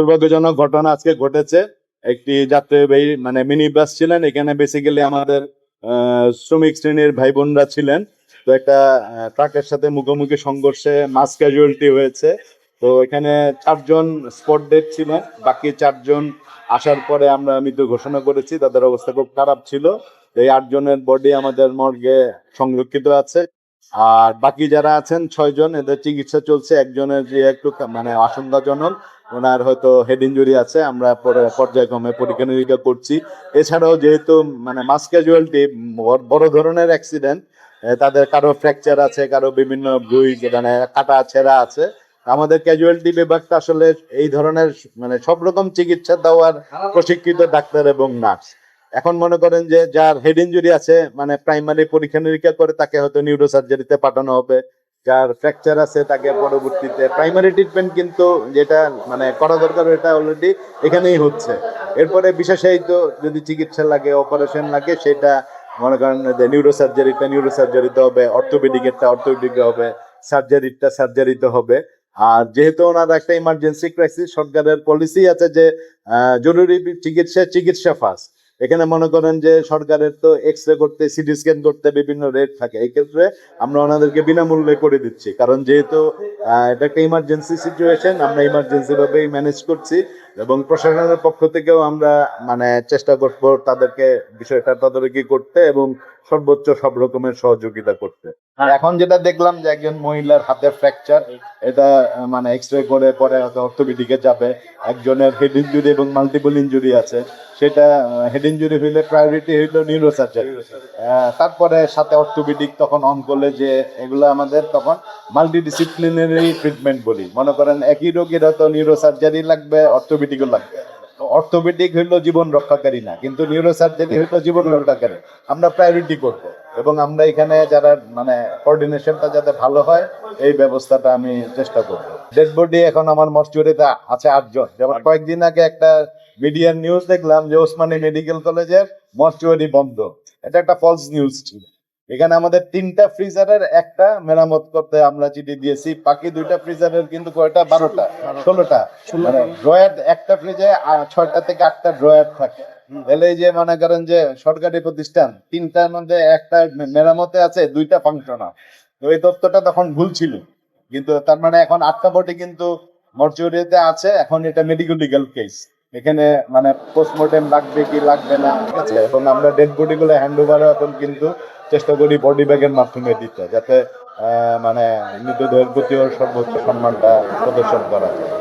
দুর্ভাগ্যজনক ঘটনা আজকে ঘটেছে। একটি যাত্রীবাহী মানে মিনি বাস ছিলেন, এখানে বেসিক্যালি আমাদের শ্রমিক শ্রেণীর ভাই বোনরা ছিলেন। তো একটা ট্রাকের সাথে মুখোমুখি সংঘর্ষে মাস ক্যাজুয়ালিটি হয়েছে। তো এখানে 4 জন স্পট ডেড ছিলেন, বাকি 4 জন আসার পরে আমরা মৃত ঘোষণা করেছি। তাদের অবস্থা খুব খারাপ ছিল। এই 8 জনের বডি আমাদের মর্গে সংরক্ষিত আছে। আর বাকি যারা আছেন 6 জন, এদের চিকিৎসা চলছে। একজনের যে একটু মানে আশঙ্কাজনক, ওনার হয়তো হেড ইনজুরি আছে, আমরা পরে পর্যায়ক্রমে পরীক্ষা নিরীক্ষা করছি। এছাড়াও যেহেতু মানে মাস ক্যাজুয়ালিটি বড় ধরনের অ্যাক্সিডেন্ট, তাদের কারো ফ্র্যাকচার আছে, কারো বিভিন্ন ব্রুইজ মানে কাটা ছেঁড়া আছে। আমাদের ক্যাজুয়ালিটি বিভাগটা আসলে এই ধরনের মানে সব রকম চিকিৎসা দেওয়ার প্রশিক্ষিত ডাক্তার এবং নার্স। এখন মনে করেন যে যার হেড ইনজুরি আছে মানে প্রাইমারি পরীক্ষা নিরীক্ষা করে তাকে হয়তো নিউরো সার্জারিতে পাঠানো হবে। যার ফ্র্যাকচার আছে তাকে পরবর্তীতে প্রাইমারি ট্রিটমেন্ট কিন্তু যেটা মানে করা দরকার এটা অলরেডি এখানেই হচ্ছে। এরপরে বিশেষায়িত যদি চিকিৎসা লাগে, অপারেশন লাগে, সেটা মনে করেন যে নিউরো সার্জারিতে হবে, অর্থোপেডিকেরটা অর্থোপেডিকে হবে, সার্জারিতে হবে। আর যেহেতু ওনার একটা ইমার্জেন্সি ক্রাইসিস, সরকারের পলিসি আছে যে জরুরি চিকিৎসা ফার্স্ট। এখানে মনে করেন যে সরকারের তো এক্স রে করতে, সিটি স্ক্যান করতে বিভিন্ন রেট থাকে। এই ক্ষেত্রে আমরা ওনাদেরকে বিনামূল্যে করে দিচ্ছি, কারণ যেহেতু এটা একটা ইমার্জেন্সি সিচুয়েশন, আমরা ইমার্জেন্সি ভাবেই ম্যানেজ করছি। এবং প্রশাসনের পক্ষ থেকেও আমরা মানে চেষ্টা করবো তাদেরকে বিষয়টা তদারকি করতে এবং সর্বোচ্চ সব রকমের সহযোগিতা করতে। আর এখন যেটা দেখলাম যে একজন মহিলার হাতে ফ্র্যাকচার, এটা মানে এক্স রে করে পরে অর্থোপেডিকে যাবে। একজনের হেড ইনজুরি এবং মাল্টিপল ইনজুরি আছে, সেটা হেড ইনজুরি হইলে প্রায়োরিটি হইল নিউরো সার্জারি, তারপরে সাথে অর্থোপেডিক তখন অন করলে, যে এগুলো আমাদের তখন মাল্টিডিসিপ্লিনারি ট্রিটমেন্ট বলি। মনে করেন একই রোগীর হয়তো নিউরো সার্জারি লাগবে, অর্থোপেডিকও লাগবে। অর্থোপেডিক হইলো জীবন রক্ষাকারী না, কিন্তু নিউরো সার্জারি হইলো জীবন রক্ষাকারী। আমরা প্রায়োরিটি করব এবং আমরা এখানে যারা মানে কোঅর্ডিনেশনটা যাতে ভালো হয় এই ব্যবস্থাটা আমি চেষ্টা করব। ডেড বডি এখন আমার মর্চুয়ারিতে আছে 8 জন। যেমন কয়েকদিন আগে একটা মিডিয়ার নিউজ দেখলাম যে ওসমানী মেডিকেল কলেজের মর্চুয়ারি বন্ধ। এটা একটা ফলস নিউজ ছিল। এখানে আমাদের 3টা ফ্রিজারের একটা মেরামত করতে আমরা চিঠি দিয়েছি, বাকি 2টা ফ্রিজারের কিন্তু কয়টা 12টা 16টা মানে ড্রয়ার, একটা ফ্রিজে 6টা থেকে 8টা ড্রয়ার থাকে। তাহলে এই যে মনে করেন যে সরকারি প্রতিষ্ঠান 3টার মধ্যে একটা মেরামতে আছে, 2টা ফাংশনাল। তো এই তথ্যটা তখন ভুল ছিল, কিন্তু তার মানে এখন 8টা বডি কিন্তু মর্চুয়ারিতে আছে। এখন এটা মেডিকেল লিগ্যাল কেস, এখানে মানে পোস্টমর্টেম লাগবে কি লাগবে না, ঠিক আছে। এবং আমরা ডেড বডি গুলো হ্যান্ড ওভার এখন কিন্তু চেষ্টা করি বডি ব্যাগের মাধ্যমে দিতে, যাতে মানে মৃতদেহের প্রতিও সর্বোচ্চ সম্মানটা প্রদর্শন করা যায়।